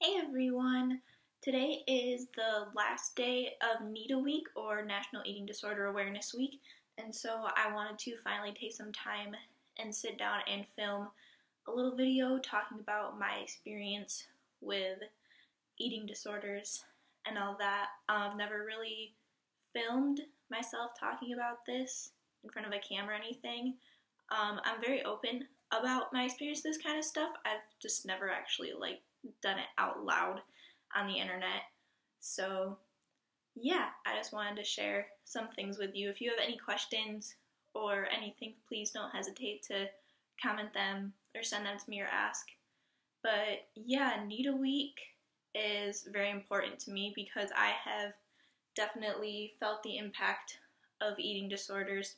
Hey everyone! Today is the last day of NEDA week, or National Eating Disorder Awareness Week, and so I wanted to finally take some time and sit down and film a little video talking about my experience with eating disorders and all that. I've never really filmed myself talking about this in front of a camera or anything. I'm very open about my experience with this kind of stuff. I've just never actually done it out loud on the internet. So yeah, I just wanted to share some things with you. If you have any questions or anything, please don't hesitate to comment them or send them to me or ask. But yeah, NEDA week is very important to me because I have definitely felt the impact of eating disorders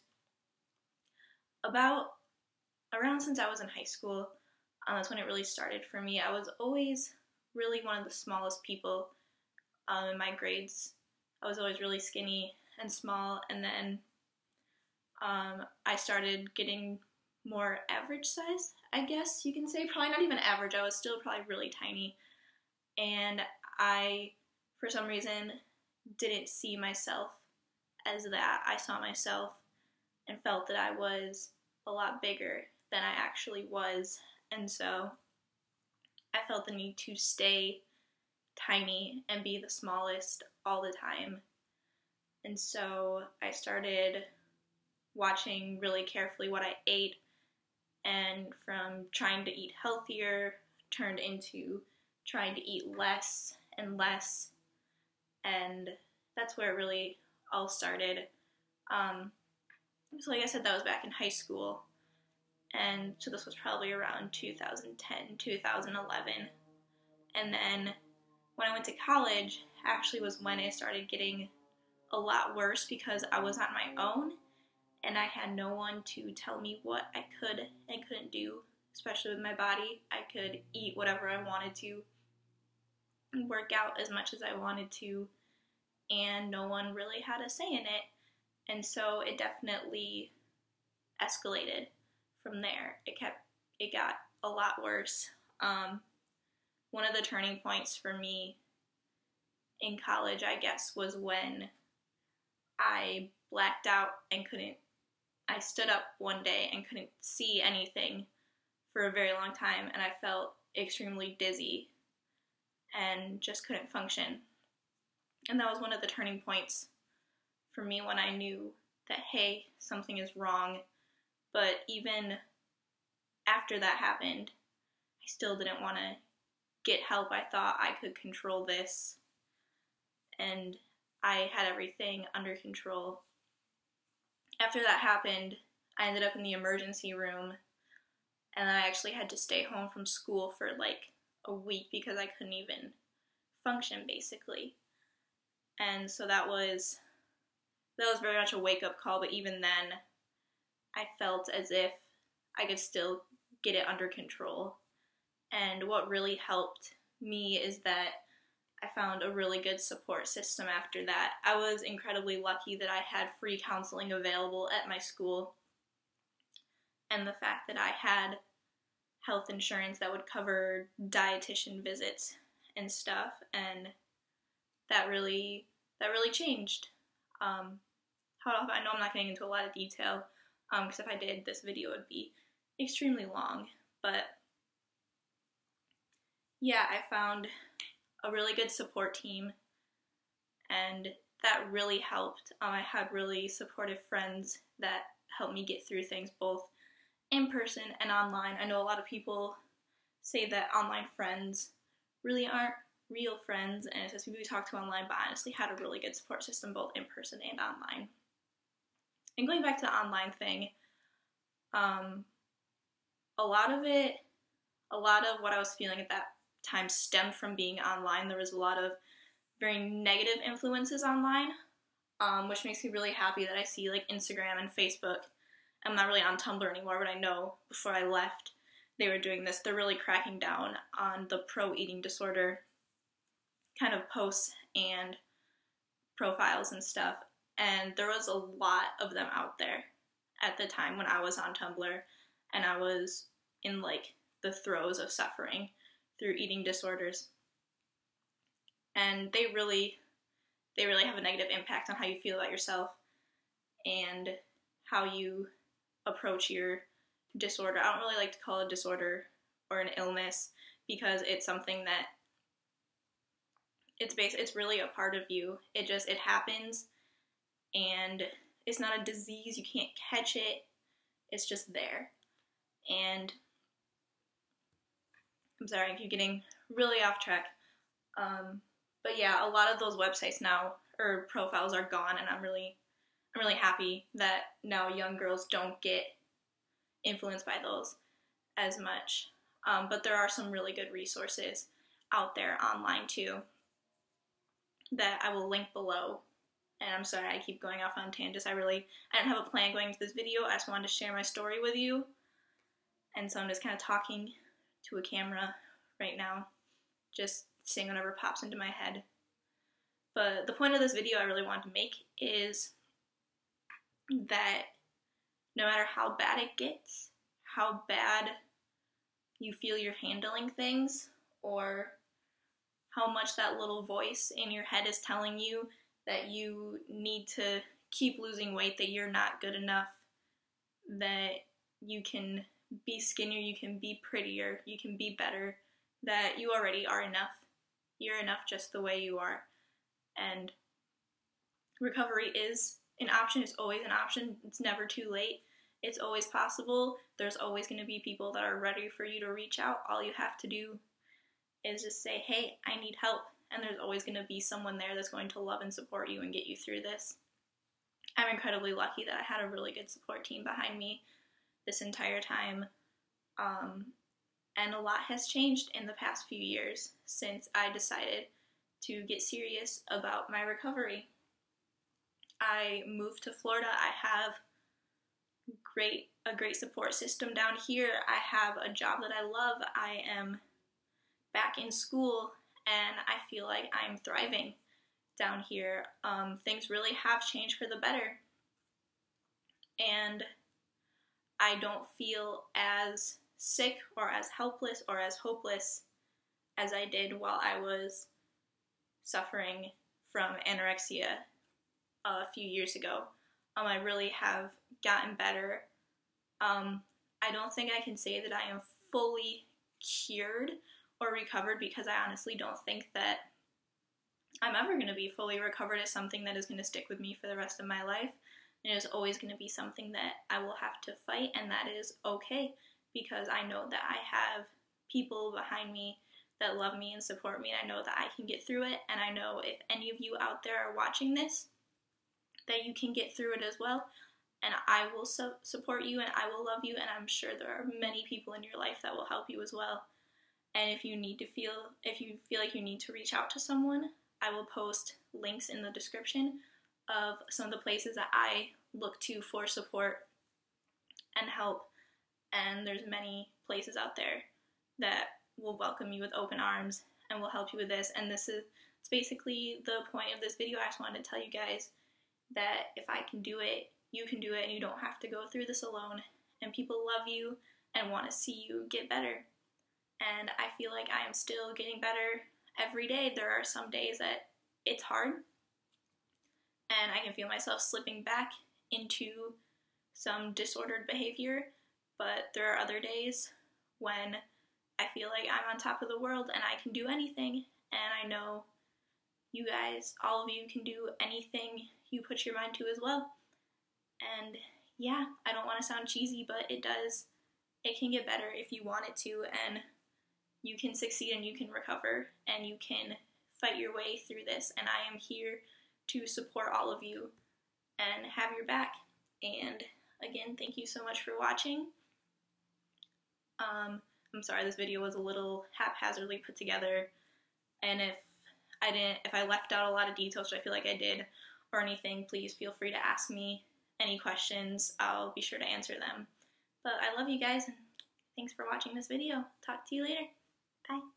around since I was in high school. That's when it really started for me. I was always really one of the smallest people in my grades. I was always really skinny and small, and then I started getting more average size, I guess you can say. Probably not even average. I was still probably really tiny, and I, for some reason, didn't see myself as that. I saw myself and felt that I was a lot bigger than I actually was. And so I felt the need to stay tiny and be the smallest all the time. And so I started watching really carefully what I ate, and from trying to eat healthier turned into trying to eat less and less. And that's where it really all started. So like I said, that was back in high school. And so this was probably around 2010, 2011. And then when I went to college, actually was when it started getting a lot worse because I was on my own and I had no one to tell me what I could and couldn't do, especially with my body. I could eat whatever I wanted to and work out as much as I wanted to, and no one really had a say in it. And so it definitely escalated from there. It got a lot worse. One of the turning points for me in college, I guess, was when I blacked out and I stood up one day and couldn't see anything for a very long time, and I felt extremely dizzy and just couldn't function. And that was one of the turning points for me when I knew that, hey, something is wrong. But even after that happened, I still didn't want to get help. I thought I could control this, and I had everything under control. After that happened, I ended up in the emergency room, and I actually had to stay home from school for like a week because I couldn't even function, basically. And so that was very much a wake-up call, but even then, I felt as if I could still get it under control. And what really helped me is that I found a really good support system after that. I was incredibly lucky that I had free counseling available at my school, and the fact that I had health insurance that would cover dietitian visits and stuff, and that really changed. I know I'm not getting into a lot of detail, because if I did, this video would be extremely long, but yeah, I found a really good support team, and that really helped. I had really supportive friends that helped me get through things both in person and online. I know a lot of people say that online friends really aren't real friends, and it's just people we talk to online, but I honestly had a really good support system both in person and online. And going back to the online thing, a lot of what I was feeling at that time stemmed from being online. There was a lot of very negative influences online, which makes me really happy that I see like Instagram and Facebook. I'm not really on Tumblr anymore, but I know before I left they were doing this. They're really cracking down on the pro-eating disorder kind of posts and profiles and stuff. And there was a lot of them out there at the time when I was on Tumblr and I was in like the throes of suffering through eating disorders. and they really have a negative impact on how you feel about yourself and how you approach your disorder. I don't really like to call it a disorder or an illness because it's something that it's really a part of you. It happens, and it's not a disease. You can't catch it. It's just there. And I'm sorry, I keep getting really off track. But yeah, a lot of those websites now or profiles are gone, and I'm really happy that now young girls don't get influenced by those as much. But there are some really good resources out there online too that I will link below. And I'm sorry I keep going off on tangents. I didn't have a plan going into this video. I just wanted to share my story with you. And so I'm just kind of talking to a camera right now, just saying whatever pops into my head. But the point of this video I really wanted to make is that no matter how bad it gets, how bad you feel you're handling things, or how much that little voice in your head is telling you that you need to keep losing weight, that you're not good enough, that you can be skinnier, you can be prettier, you can be better, that you already are enough. You're enough just the way you are. And recovery is an option. It's always an option. It's never too late. It's always possible. There's always going to be people that are ready for you to reach out. All you have to do is just say, hey, I need help. And there's always going to be someone there that's going to love and support you and get you through this. I'm incredibly lucky that I had a really good support team behind me this entire time. And a lot has changed in the past few years since I decided to get serious about my recovery. I moved to Florida. I have a great support system down here. I have a job that I love. I am back in school, and I feel like I'm thriving down here. Things really have changed for the better, and I don't feel as sick or as helpless or as hopeless as I did while I was suffering from anorexia a few years ago. I really have gotten better. I don't think I can say that I am fully cured or recovered, because I honestly don't think that I'm ever going to be fully recovered. As something that is going to stick with me for the rest of my life. And it is always going to be something that I will have to fight, and that is okay, because I know that I have people behind me that love me and support me, and I know that I can get through it, and I know if any of you out there are watching this, that you can get through it as well, and I will support you, and I will love you, and I'm sure there are many people in your life that will help you as well. And if you feel like you need to reach out to someone, I will post links in the description of some of the places that I look to for support and help. And there's many places out there that will welcome you with open arms and will help you with this. And it's basically the point of this video. I just wanted to tell you guys that if I can do it, you can do it, and you don't have to go through this alone. And people love you and want to see you get better. And I feel like I am still getting better every day. There are some days that it's hard, and I can feel myself slipping back into some disordered behavior, but there are other days when I feel like I'm on top of the world and I can do anything, and I know you guys, all of you, can do anything you put your mind to as well. And yeah, I don't want to sound cheesy, but it does. It can get better if you want it to, and you can succeed and you can recover and you can fight your way through this. And I am here to support all of you and have your back. And again, thank you so much for watching. I'm sorry this video was a little haphazardly put together, and if I left out a lot of details, which I feel like I did, or anything, please feel free to ask me any questions. I'll be sure to answer them. But I love you guys, and thanks for watching this video. Talk to you later. Bye.